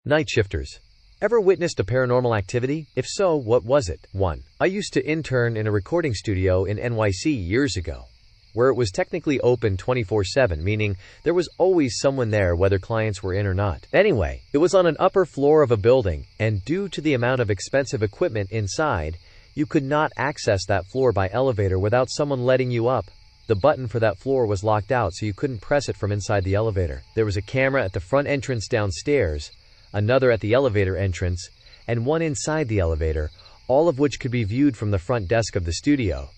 Nightshifters. Ever witnessed a paranormal activity? If so, what was it? 1. I used to intern in a recording studio in NYC years ago, where it was technically open 24/7, meaning there was always someone there whether clients were in or not. Anyway, it was on an upper floor of a building, and due to the amount of expensive equipment inside, you could not access that floor by elevator without someone letting you up. The button for that floor was locked out, so you couldn't press it from inside the elevator. There was a camera at the front entrance downstairs, another at the elevator entrance, and one inside the elevator, all of which could be viewed from the front desk of the studio.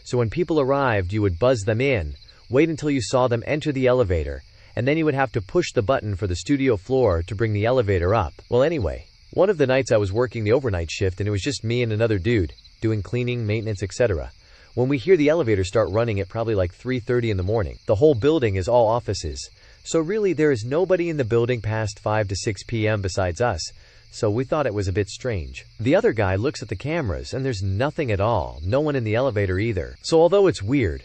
So when people arrived, you would buzz them in, wait until you saw them enter the elevator, and then you would have to push the button for the studio floor to bring the elevator up. Well, anyway, one of the nights I was working the overnight shift and it was just me and another dude, doing cleaning, maintenance, etc. When we hear the elevator start running at probably like 3:30 in the morning. The whole building is all offices, so really there is nobody in the building past 5 to 6 p.m. besides us, so we thought it was a bit strange. The other guy looks at the cameras and there's nothing at all, no one in the elevator either. So although it's weird,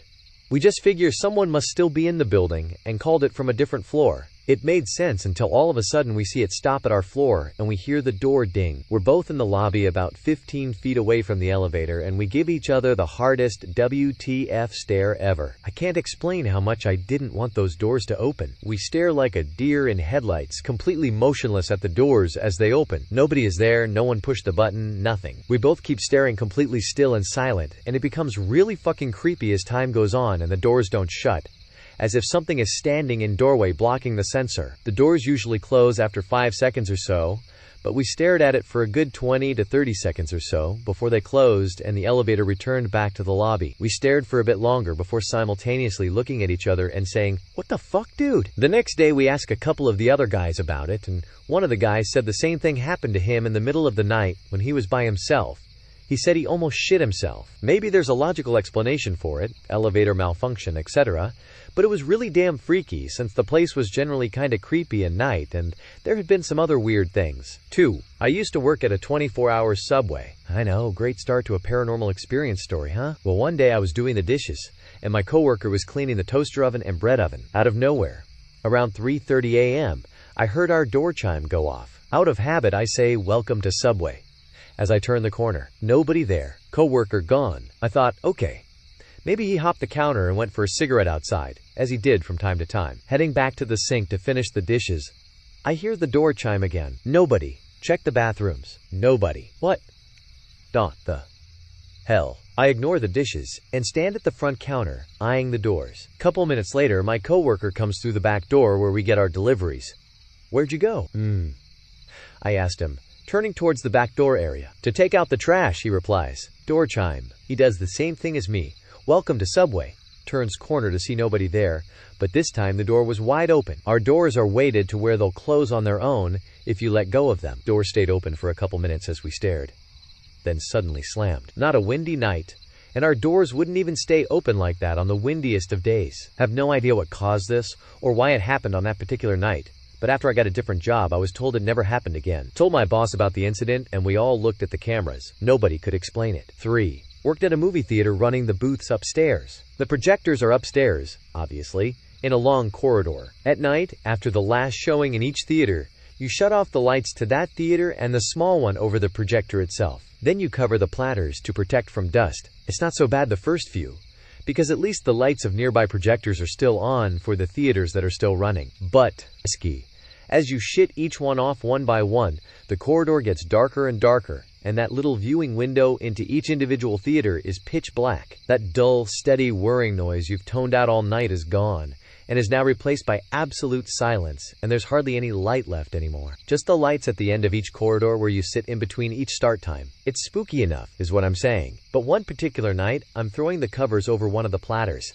we just figure someone must still be in the building and called it from a different floor. It made sense until all of a sudden we see it stop at our floor and we hear the door ding. We're both in the lobby about 15 feet away from the elevator and we give each other the hardest WTF stare ever. I can't explain how much I didn't want those doors to open. We stare like a deer in headlights, completely motionless at the doors as they open. Nobody is there, no one pushed the button, nothing. We both keep staring completely still and silent, and it becomes really fucking creepy as time goes on and the doors don't shut, as if something is standing in doorway blocking the sensor. The doors usually close after 5 seconds or so, but we stared at it for a good 20 to 30 seconds or so before they closed and the elevator returned back to the lobby. We stared for a bit longer before simultaneously looking at each other and saying, "What the fuck, dude?" The next day we asked a couple of the other guys about it, and one of the guys said the same thing happened to him in the middle of the night when he was by himself. He said he almost shit himself. Maybe there's a logical explanation for it, elevator malfunction, etc., but it was really damn freaky since the place was generally kinda creepy at night and there had been some other weird things. 2. I used to work at a 24-hour Subway. I know, great start to a paranormal experience story, huh? Well, one day I was doing the dishes and my coworker was cleaning the toaster oven and bread oven. Out of nowhere, around 3:30 a.m., I heard our door chime go off. Out of habit, I say, "Welcome to Subway." As I turn the corner, nobody there, coworker gone. I thought, okay, maybe he hopped the counter and went for a cigarette outside, as he did from time to time. Heading back to the sink to finish the dishes, I hear the door chime again. Nobody. Check the bathrooms. Nobody. What the hell? I ignore the dishes and stand at the front counter, eyeing the doors. Couple minutes later, my coworker comes through the back door where we get our deliveries. "Where'd you go?" I asked him, turning towards the back door area. "To take out the trash," he replies. Door chime. He does the same thing as me. "Welcome to Subway." Turns corner to see nobody there, but this time the door was wide open. Our doors are weighted to where they'll close on their own if you let go of them. Door stayed open for a couple minutes as we stared, then suddenly slammed. Not a windy night, and our doors wouldn't even stay open like that on the windiest of days. Have no idea what caused this or why it happened on that particular night. But after I got a different job, I was told it never happened again. Told my boss about the incident and we all looked at the cameras. Nobody could explain it. 3. Worked at a movie theater running the booths upstairs. The projectors are upstairs, obviously, in a long corridor. At night, after the last showing in each theater, you shut off the lights to that theater and the small one over the projector itself. Then you cover the platters to protect from dust. It's not so bad the first few, because at least the lights of nearby projectors are still on for the theaters that are still running. But risky. As you shit each one off one by one, the corridor gets darker and darker, and that little viewing window into each individual theater is pitch black. That dull, steady whirring noise you've toned out all night is gone, and is now replaced by absolute silence, and there's hardly any light left anymore. Just the lights at the end of each corridor where you sit in between each start time. It's spooky enough, is what I'm saying. But one particular night, I'm throwing the covers over one of the platters,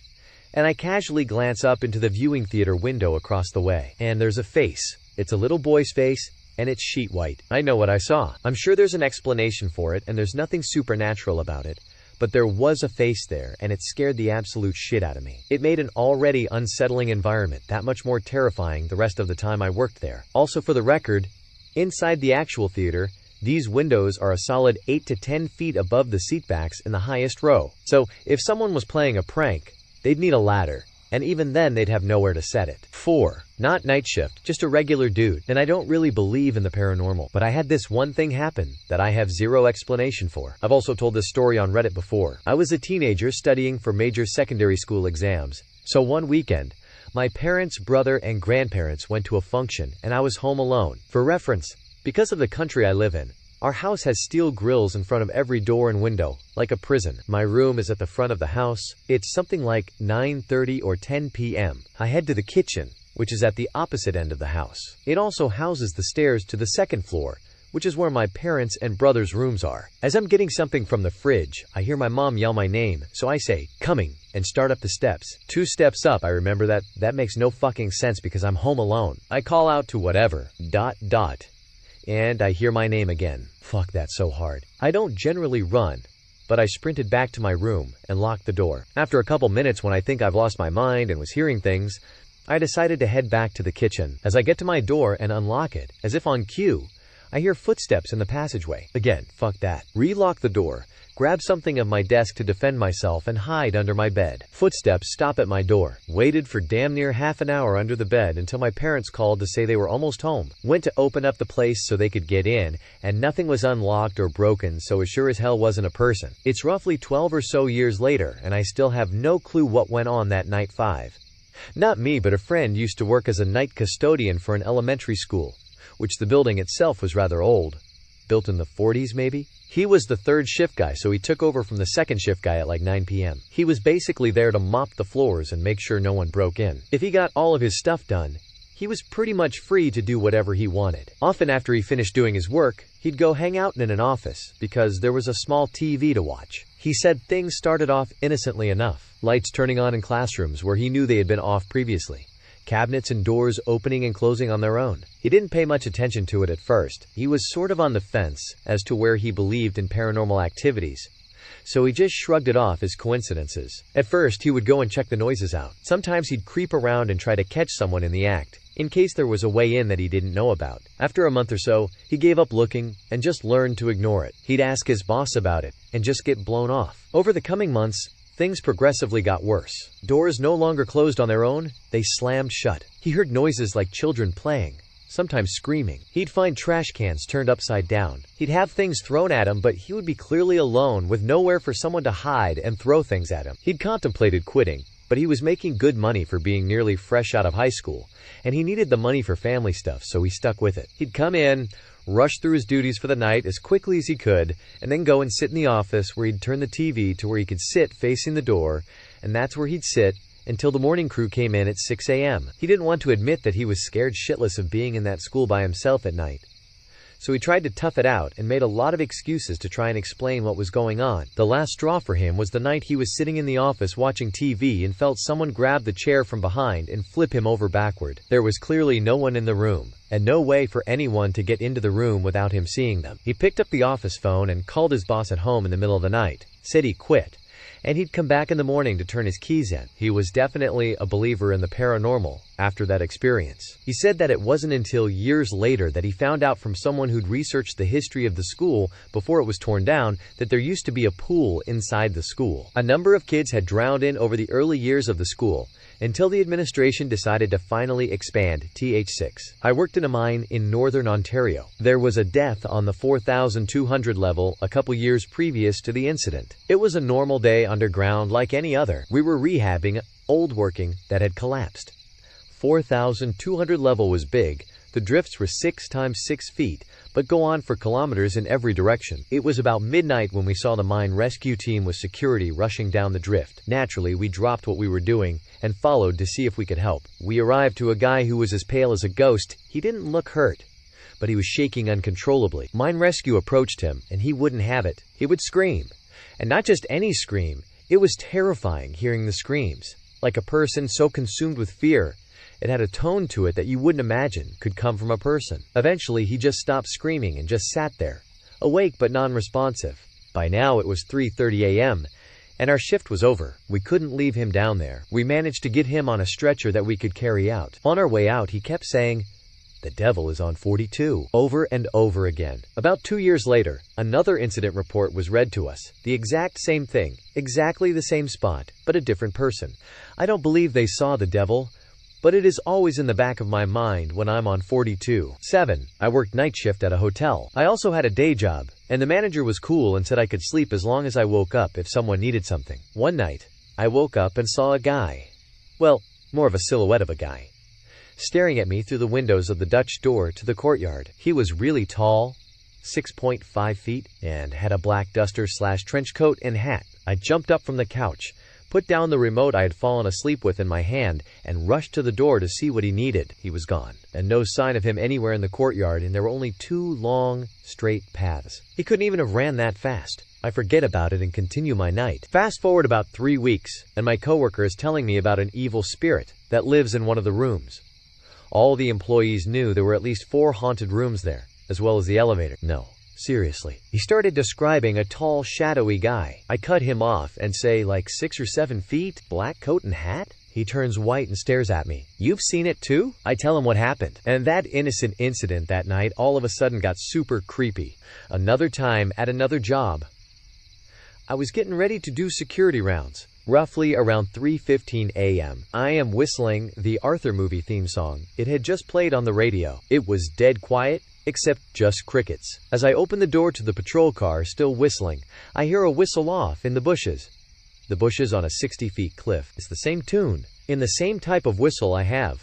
and I casually glance up into the viewing theater window across the way, and there's a face. It's a little boy's face, and it's sheet white. I know what I saw. I'm sure there's an explanation for it, and there's nothing supernatural about it, but there was a face there, and it scared the absolute shit out of me. It made an already unsettling environment that much more terrifying the rest of the time I worked there. Also, for the record, inside the actual theater, these windows are a solid 8 to 10 feet above the seatbacks in the highest row. So, if someone was playing a prank, they'd need a ladder, and even then they'd have nowhere to set it. 4. Not Nightshift, just a regular dude, and I don't really believe in the paranormal, but I had this one thing happen that I have zero explanation for. I've also told this story on Reddit before. I was a teenager studying for major secondary school exams, so one weekend, my parents, brother, and grandparents went to a function, and I was home alone. For reference, because of the country I live in, our house has steel grills in front of every door and window, like a prison. My room is at the front of the house. It's something like 9:30 or 10 p.m. I head to the kitchen, which is at the opposite end of the house. It also houses the stairs to the second floor, which is where my parents' and brother's rooms are. As I'm getting something from the fridge, I hear my mom yell my name, so I say, "Coming," and start up the steps. 2 steps up, I remember that makes no fucking sense because I'm home alone. I call out to whatever, ... and I hear my name again. Fuck, that's so hard. I don't generally run, but I sprinted back to my room and locked the door. After a couple minutes, when I think I've lost my mind and was hearing things, I decided to head back to the kitchen. As I get to my door and unlock it, as if on cue, I hear footsteps in the passageway. Again, fuck that. Relock the door, grab something of my desk to defend myself, and hide under my bed. Footsteps stop at my door. Waited for damn near half an hour under the bed until my parents called to say they were almost home. Went to open up the place so they could get in, and nothing was unlocked or broken, so it sure as hell wasn't a person. It's roughly 12 or so years later, and I still have no clue what went on that night. 5. Not me, but a friend used to work as a night custodian for an elementary school, which the building itself was rather old. Built in the 40s maybe? He was the third shift guy, so he took over from the second shift guy at like 9 p.m. He was basically there to mop the floors and make sure no one broke in. If he got all of his stuff done, he was pretty much free to do whatever he wanted. Often after he finished doing his work, he'd go hang out in an office because there was a small TV to watch. He said things started off innocently enough. Lights turning on in classrooms where he knew they had been off previously. Cabinets and doors opening and closing on their own. He didn't pay much attention to it at first. He was sort of on the fence as to where he believed in paranormal activities, so he just shrugged it off as coincidences. At first, he would go and check the noises out. Sometimes he'd creep around and try to catch someone in the act, in case there was a way in that he didn't know about. After a month or so, he gave up looking and just learned to ignore it. He'd ask his boss about it and just get blown off. Over the coming months, things progressively got worse. Doors no longer closed on their own, they slammed shut. He heard noises like children playing, sometimes screaming. He'd find trash cans turned upside down. He'd have things thrown at him, but he would be clearly alone with nowhere for someone to hide and throw things at him. He'd contemplated quitting, but he was making good money for being nearly fresh out of high school, and he needed the money for family stuff, so he stuck with it. He'd come in, rush through his duties for the night as quickly as he could, and then go and sit in the office where he'd turn the TV to where he could sit facing the door, and that's where he'd sit until the morning crew came in at 6 a.m. He didn't want to admit that he was scared shitless of being in that school by himself at night, so he tried to tough it out and made a lot of excuses to try and explain what was going on. The last straw for him was the night he was sitting in the office watching TV and felt someone grab the chair from behind and flip him over backward. There was clearly no one in the room, and no way for anyone to get into the room without him seeing them. He picked up the office phone and called his boss at home in the middle of the night, said he quit, and he'd come back in the morning to turn his keys in. He was definitely a believer in the paranormal after that experience. He said that it wasn't until years later that he found out from someone who'd researched the history of the school before it was torn down that there used to be a pool inside the school. A number of kids had drowned in over the early years of the school, until the administration decided to finally expand TH6. I worked in a mine in northern Ontario. There was a death on the 4,200 level a couple years previous to the incident. It was a normal day underground like any other. We were rehabbing old working that had collapsed. 4,200 level was big. The drifts were 6 times 6 feet, but go on for kilometers in every direction. It was about midnight when we saw the mine rescue team with security rushing down the drift. Naturally, we dropped what we were doing and followed to see if we could help. We arrived to a guy who was as pale as a ghost. He didn't look hurt, but he was shaking uncontrollably. Mine rescue approached him, and he wouldn't have it. He would scream. And not just any scream. It was terrifying hearing the screams, like a person so consumed with fear. It had a tone to it that you wouldn't imagine could come from a person. Eventually, he just stopped screaming and just sat there, awake but non-responsive. By now, it was 3:30 a.m., and our shift was over. We couldn't leave him down there. We managed to get him on a stretcher that we could carry out. On our way out, he kept saying, The devil is on 42. Over and over again. About 2 years later, another incident report was read to us. The exact same thing, exactly the same spot, but a different person. I don't believe they saw the devil, but it is always in the back of my mind when I'm on 42. 7. I worked night shift at a hotel. I also had a day job, and the manager was cool and said I could sleep as long as I woke up if someone needed something. One night, I woke up and saw a guy. Well, more of a silhouette of a guy, staring at me through the windows of the Dutch door to the courtyard. He was really tall, 6.5 feet, and had a black duster/trench coat and hat. I jumped up from the couch, put down the remote I had fallen asleep with in my hand, and rushed to the door to see what he needed. He was gone, and no sign of him anywhere in the courtyard, and there were only 2 long, straight paths. He couldn't even have ran that fast. I forget about it and continue my night. Fast forward about 3 weeks, and my coworker is telling me about an evil spirit that lives in one of the rooms. All the employees knew there were at least 4 haunted rooms there, as well as the elevator. No, seriously. He started describing a tall, shadowy guy. I cut him off and say, like 6 or 7 feet, black coat and hat? He turns white and stares at me. You've seen it too? I tell him what happened. And that innocent incident that night all of a sudden got super creepy. Another time, at another job, I was getting ready to do security rounds. Roughly around 3:15 a.m. I am whistling the Arthur movie theme song. It had just played on the radio. It was dead quiet, except just crickets. As I open the door to the patrol car, still whistling, I hear a whistle off in the bushes. The bushes on a 60-foot cliff. It's the same tune, in the same type of whistle I have.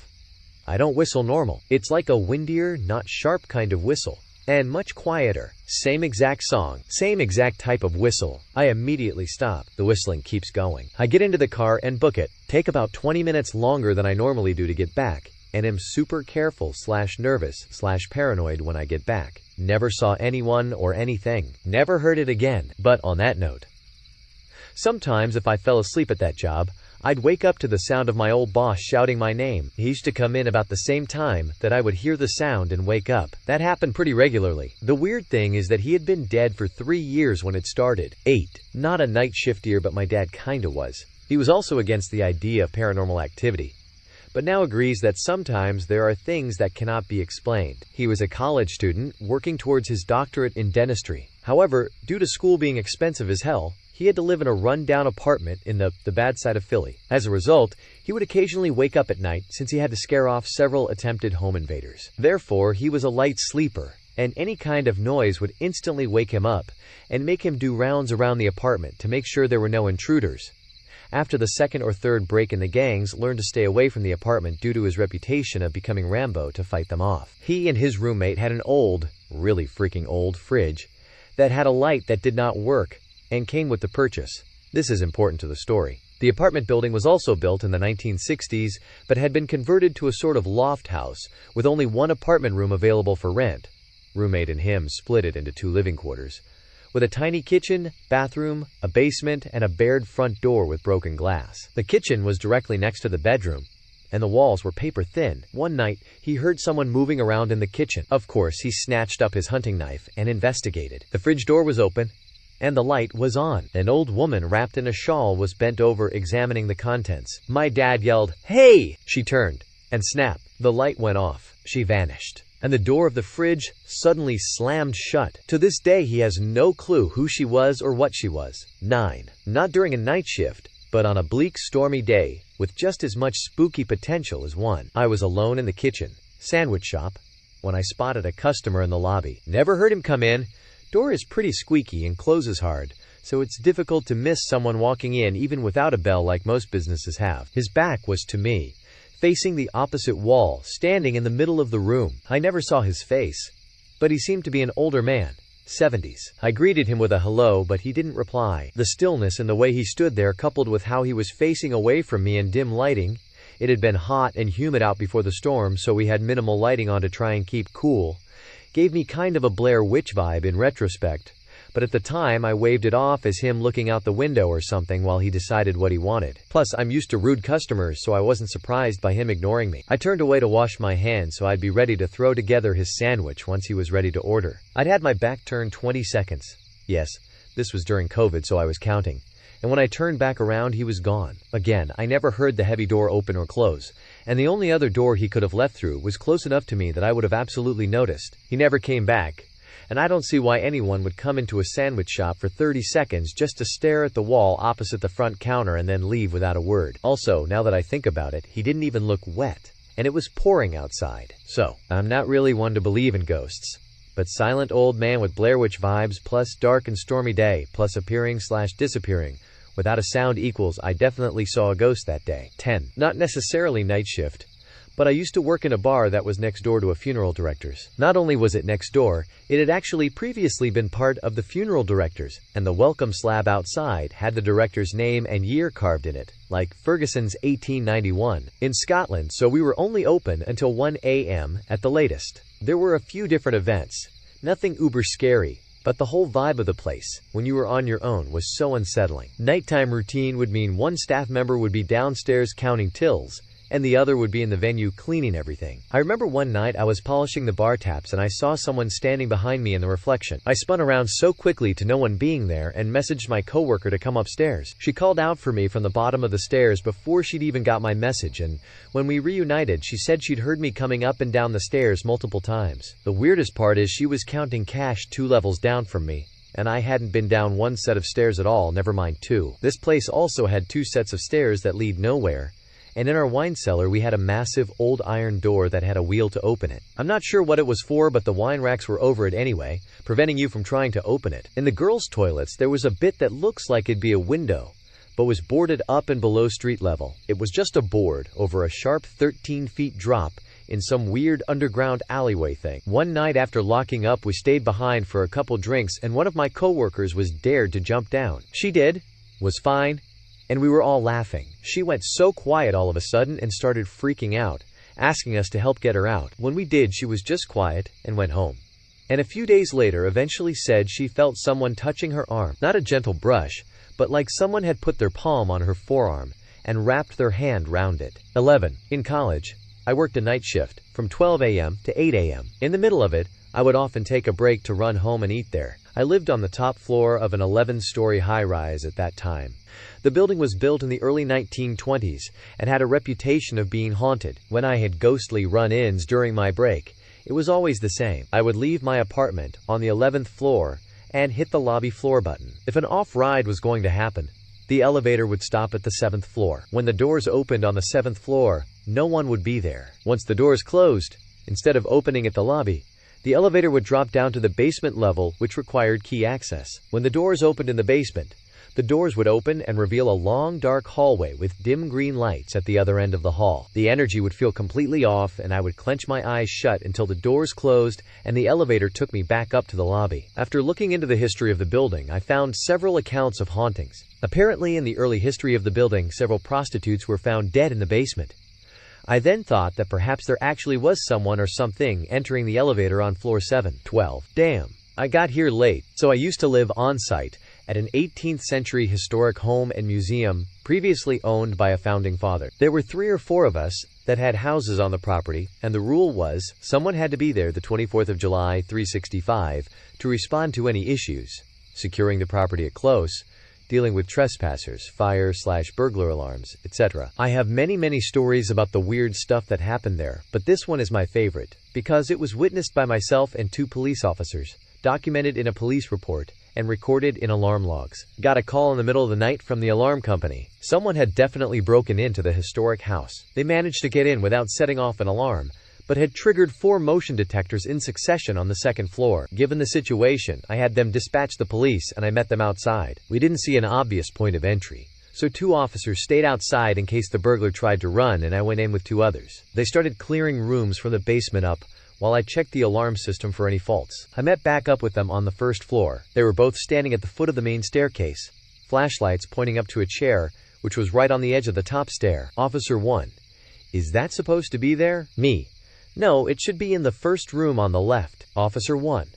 I don't whistle normal. It's like a windier, not sharp kind of whistle, and much quieter. Same exact song, same exact type of whistle. I immediately stop. The whistling keeps going. I get into the car and book it. Take about 20 minutes longer than I normally do to get back, and am super careful/nervous/paranoid when I get back. Never saw anyone or anything. Never heard it again. But on that note, sometimes if I fell asleep at that job, I'd wake up to the sound of my old boss shouting my name. He used to come in about the same time that I would hear the sound and wake up. That happened pretty regularly. The weird thing is that he had been dead for 3 years when it started. 8. Not a night shiftier, but my dad kinda was. He was also against the idea of paranormal activity, but now agrees that sometimes there are things that cannot be explained. He was a college student working towards his doctorate in dentistry. However, due to school being expensive as hell, he had to live in a run-down apartment in the bad side of Philly. As a result, he would occasionally wake up at night since he had to scare off several attempted home invaders. Therefore, he was a light sleeper, and any kind of noise would instantly wake him up and make him do rounds around the apartment to make sure there were no intruders. After the second or third break in, the gangs learned to stay away from the apartment due to his reputation of becoming Rambo to fight them off. He and his roommate had an old, really freaking old fridge that had a light that did not work and came with the purchase. This is important to the story. The apartment building was also built in the 1960s, but had been converted to a sort of loft house with only 1 apartment room available for rent. Roommate and him split it into 2 living quarters, with a tiny kitchen, bathroom, a basement, and a barred front door with broken glass. The kitchen was directly next to the bedroom, and the walls were paper thin. One night, he heard someone moving around in the kitchen. Of course, he snatched up his hunting knife and investigated. The fridge door was open, and the light was on. An old woman wrapped in a shawl was bent over examining the contents. My dad yelled, "Hey!" She turned, and snap, the light went off. She vanished, and the door of the fridge suddenly slammed shut. To this day, he has no clue who she was or what she was. 9. Not during a night shift, but on a bleak, stormy day with just as much spooky potential as one. I was alone in the kitchen, sandwich shop, when I spotted a customer in the lobby. Never heard him come in. Door is pretty squeaky and closes hard, so it's difficult to miss someone walking in even without a bell like most businesses have. His back was to me, facing the opposite wall, standing in the middle of the room. I never saw his face, but he seemed to be an older man, 70s. I greeted him with a hello, but he didn't reply. The stillness and the way he stood there, coupled with how he was facing away from me in dim lighting — it had been hot and humid out before the storm, so we had minimal lighting on to try and keep cool — gave me kind of a Blair Witch vibe in retrospect, but at the time I waved it off as him looking out the window or something while he decided what he wanted. Plus, I'm used to rude customers, so I wasn't surprised by him ignoring me. I turned away to wash my hands so I'd be ready to throw together his sandwich once he was ready to order. I'd had my back turned 20 seconds. Yes, this was during COVID, so I was counting. And when I turned back around, he was gone. Again, I never heard the heavy door open or close, and the only other door he could have left through was close enough to me that I would have absolutely noticed. He never came back, and I don't see why anyone would come into a sandwich shop for 30 seconds just to stare at the wall opposite the front counter and then leave without a word. Also, now that I think about it, he didn't even look wet, and it was pouring outside. So, I'm not really one to believe in ghosts, but silent old man with Blair Witch vibes plus dark and stormy day plus appearing/disappearing without a sound equals I definitely saw a ghost that day. 10. Not necessarily night shift, but I used to work in a bar that was next door to a funeral director's. Not only was it next door, it had actually previously been part of the funeral director's, and the welcome slab outside had the director's name and year carved in it, like Ferguson's 1891, in Scotland, so we were only open until 1 a.m. at the latest. There were a few different events, nothing uber scary, but the whole vibe of the place, when you were on your own, was so unsettling. Nighttime routine would mean one staff member would be downstairs counting tills, and the other would be in the venue cleaning everything. I remember one night I was polishing the bar taps and I saw someone standing behind me in the reflection. I spun around so quickly to no one being there and messaged my coworker to come upstairs. She called out for me from the bottom of the stairs before she'd even got my message, and when we reunited, she said she'd heard me coming up and down the stairs multiple times. The weirdest part is she was counting cash 2 levels down from me, and I hadn't been down 1 set of stairs at all, never mind 2. This place also had 2 sets of stairs that lead nowhere, and in our wine cellar we had a massive old iron door that had a wheel to open it. I'm not sure what it was for, but the wine racks were over it anyway, preventing you from trying to open it. In the girls' toilets there was a bit that looks like it'd be a window, but was boarded up and below street level. It was just a board over a sharp 13 feet drop in some weird underground alleyway thing. One night after locking up, we stayed behind for a couple drinks and one of my coworkers was dared to jump down. She did, was fine, and we were all laughing. She went so quiet all of a sudden and started freaking out, asking us to help get her out. When we did, she was just quiet and went home. And a few days later eventually said she felt someone touching her arm. Not a gentle brush, but like someone had put their palm on her forearm and wrapped their hand round it. 11. In college, I worked a night shift from 12 a.m. to 8 a.m. In the middle of it, I would often take a break to run home and eat there. I lived on the top floor of an 11-story high-rise at that time. The building was built in the early 1920s and had a reputation of being haunted. When I had ghostly run-ins during my break, it was always the same. I would leave my apartment on the 11th floor and hit the lobby floor button. If an off-ride was going to happen, the elevator would stop at the 7th floor. When the doors opened on the 7th floor, no one would be there. Once the doors closed, instead of opening at the lobby, the elevator would drop down to the basement level, which required key access. When the doors opened in the basement, the doors would open and reveal a long, dark hallway with dim green lights at the other end of the hall. The energy would feel completely off, and I would clench my eyes shut until the doors closed and the elevator took me back up to the lobby. After looking into the history of the building, I found several accounts of hauntings. Apparently, in the early history of the building, several prostitutes were found dead in the basement. I then thought that perhaps there actually was someone or something entering the elevator on floor 7. 12. Damn, I got here late, so I used to live on-site at an 18th century historic home and museum previously owned by a founding father. There were 3 or 4 of us that had houses on the property, and the rule was someone had to be there the 24th of July, 365, to respond to any issues, securing the property at close, dealing with trespassers, fire/burglar alarms, etc. I have many stories about the weird stuff that happened there, but this one is my favorite, because it was witnessed by myself and 2 police officers, documented in a police report, and recorded in alarm logs. Got a call in the middle of the night from the alarm company. Someone had definitely broken into the historic house. They managed to get in without setting off an alarm, but had triggered 4 motion detectors in succession on the 2nd floor. Given the situation, I had them dispatch the police and I met them outside. We didn't see an obvious point of entry, so 2 officers stayed outside in case the burglar tried to run, and I went in with 2 others. They started clearing rooms from the basement up while I checked the alarm system for any faults. I met back up with them on the 1st floor. They were both standing at the foot of the main staircase, flashlights pointing up to a chair, which was right on the edge of the top stair. Officer 1: Is that supposed to be there? Me: No, it should be in the 1st room on the left. Officer 1: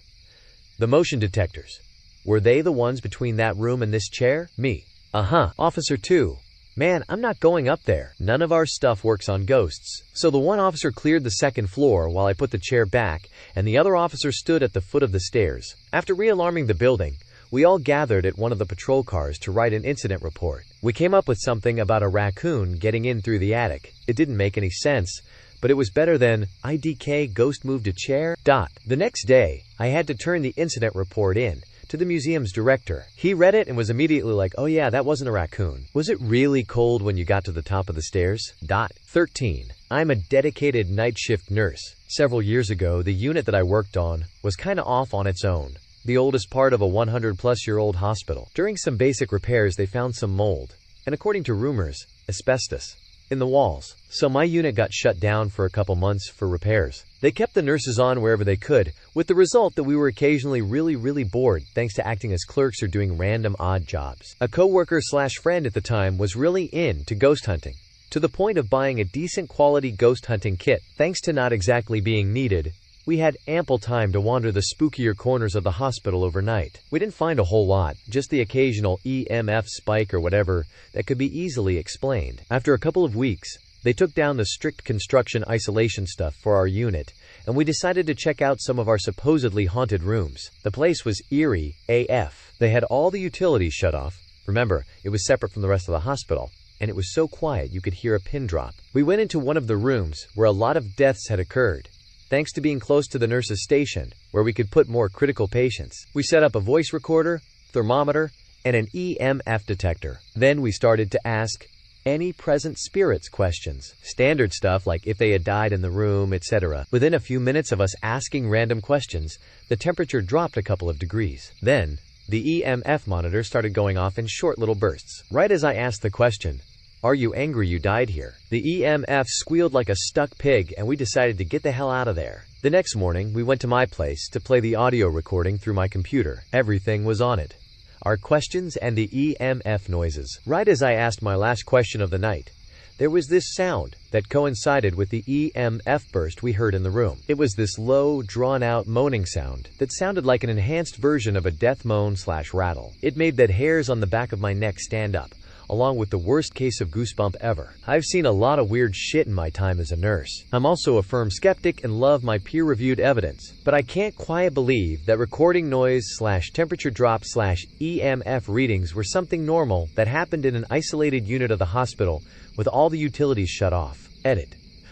The motion detectors, were they the ones between that room and this chair? Me: Officer 2: Man, I'm not going up there. None of our stuff works on ghosts. So the one officer cleared the 2nd floor while I put the chair back, and the other officer stood at the foot of the stairs. After re-alarming the building, we all gathered at one of the patrol cars to write an incident report. We came up with something about a raccoon getting in through the attic. It didn't make any sense, but it was better than, IDK ghost moved a chair. The next day, I had to turn the incident report in to the museum's director. He read it and was immediately like, oh yeah, that wasn't a raccoon. Was it really cold when you got to the top of the stairs? 13. I'm a dedicated night shift nurse. Several years ago, the unit that I worked on was kinda off on its own. The oldest part of a 100-plus-year-old hospital. During some basic repairs, they found some mold, and according to rumors, asbestos in the walls. So my unit got shut down for a couple months for repairs. They kept the nurses on wherever they could, with the result that we were occasionally really bored thanks to acting as clerks or doing random odd jobs. A coworker/friend at the time was really into ghost hunting, to the point of buying a decent quality ghost hunting kit. Thanks to not exactly being needed, we had ample time to wander the spookier corners of the hospital overnight. We didn't find a whole lot, just the occasional EMF spike or whatever that could be easily explained. After a couple of weeks, they took down the strict construction isolation stuff for our unit, and we decided to check out some of our supposedly haunted rooms. The place was eerie AF. They had all the utilities shut off. Remember, it was separate from the rest of the hospital, and it was so quiet you could hear a pin drop. We went into one of the rooms where a lot of deaths had occurred, thanks to being close to the nurse's station, where we could put more critical patients. We set up a voice recorder, thermometer, and an EMF detector. Then we started to ask any present spirits questions. Standard stuff like if they had died in the room, etc. Within a few minutes of us asking random questions, the temperature dropped a couple of degrees. Then, the EMF monitor started going off in short little bursts. Right as I asked the question, "Are you angry you died here?" the EMF squealed like a stuck pig, and we decided to get the hell out of there. The next morning, we went to my place to play the audio recording through my computer. Everything was on it. Our questions and the EMF noises. Right as I asked my last question of the night, there was this sound that coincided with the EMF burst we heard in the room. It was this low, drawn-out moaning sound that sounded like an enhanced version of a death moan/rattle. It made the hairs on the back of my neck stand up, along with the worst case of goosebump ever. I've seen a lot of weird shit in my time as a nurse. I'm also a firm skeptic and love my peer-reviewed evidence, but I can't quite believe that recording noise/temperature drop/EMF readings were something normal that happened in an isolated unit of the hospital with all the utilities shut off. Edit.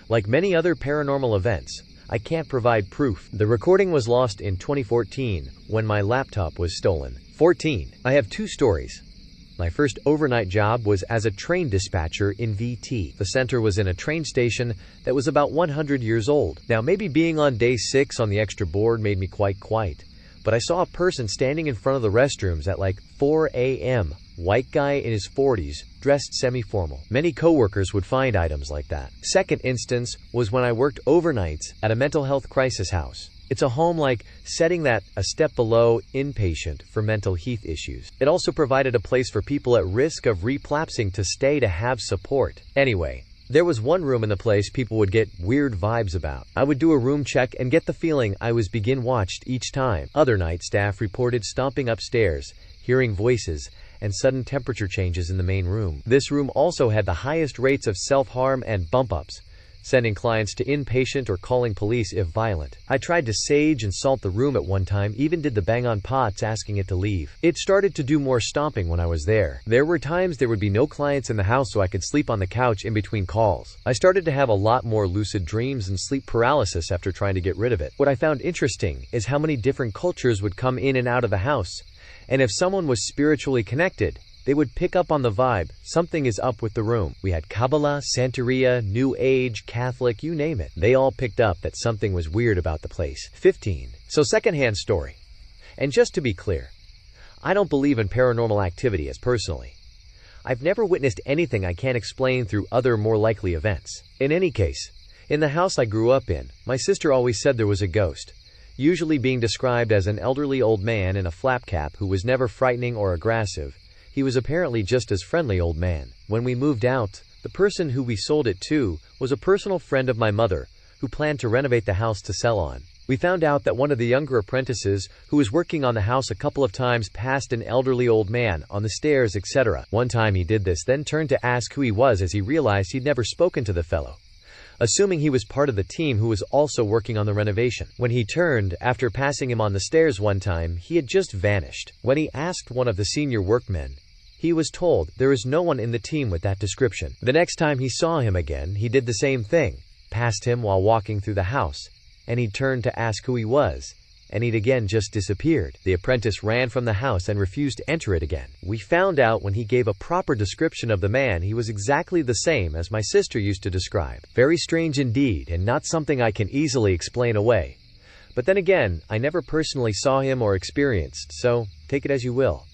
Like many other paranormal events, I can't provide proof. The recording was lost in 2014 when my laptop was stolen. 14. I have two stories. My first overnight job was as a train dispatcher in VT. The center was in a train station that was about 100 years old. Now, maybe being on day 6 on the extra board made me quite quiet, but I saw a person standing in front of the restrooms at like 4 a.m. White guy in his 40s, dressed semi-formal. Many coworkers would find items like that. Second instance was when I worked overnights at a mental health crisis house. It's a home-like setting that a step below inpatient for mental health issues. It also provided a place for people at risk of relapsing to stay to have support. Anyway, there was one room in the place people would get weird vibes about. I would do a room check and get the feeling I was being watched each time. Other night staff reported stomping upstairs, hearing voices, and sudden temperature changes in the main room. This room also had the highest rates of self-harm and bump-ups, sending clients to inpatient or calling police if violent. I tried to sage and salt the room at one time, even did the bang on pots asking it to leave. It started to do more stomping when I was there. There were times there would be no clients in the house so I could sleep on the couch in between calls. I started to have a lot more lucid dreams and sleep paralysis after trying to get rid of it. What I found interesting is how many different cultures would come in and out of the house, and if someone was spiritually connected, they would pick up on the vibe. Something is up with the room. We had Kabbalah, Santeria, New Age, Catholic, you name it. They all picked up that something was weird about the place. 15. So secondhand story. And just to be clear, I don't believe in paranormal activity as personally. I've never witnessed anything I can't explain through other more likely events. In any case, in the house I grew up in, my sister always said there was a ghost, usually being described as an elderly old man in a flap cap who was never frightening or aggressive. He was apparently just as friendly old man. When we moved out, the person who we sold it to was a personal friend of my mother who planned to renovate the house to sell on. We found out that one of the younger apprentices who was working on the house a couple of times passed an elderly old man on the stairs, etc. One time he did this, then turned to ask who he was as he realized he'd never spoken to the fellow, assuming he was part of the team who was also working on the renovation. When he turned, after passing him on the stairs one time, he had just vanished. When he asked one of the senior workmen, He was told, "There is no one in the team with that description." The next time he saw him again, he did the same thing, passed him while walking through the house, and he turned to ask who he was, and he'd again just disappeared. The apprentice ran from the house and refused to enter it again. We found out when he gave a proper description of the man, he was exactly the same as my sister used to describe. Very strange indeed, and not something I can easily explain away. But then again, I never personally saw him or experienced, so take it as you will.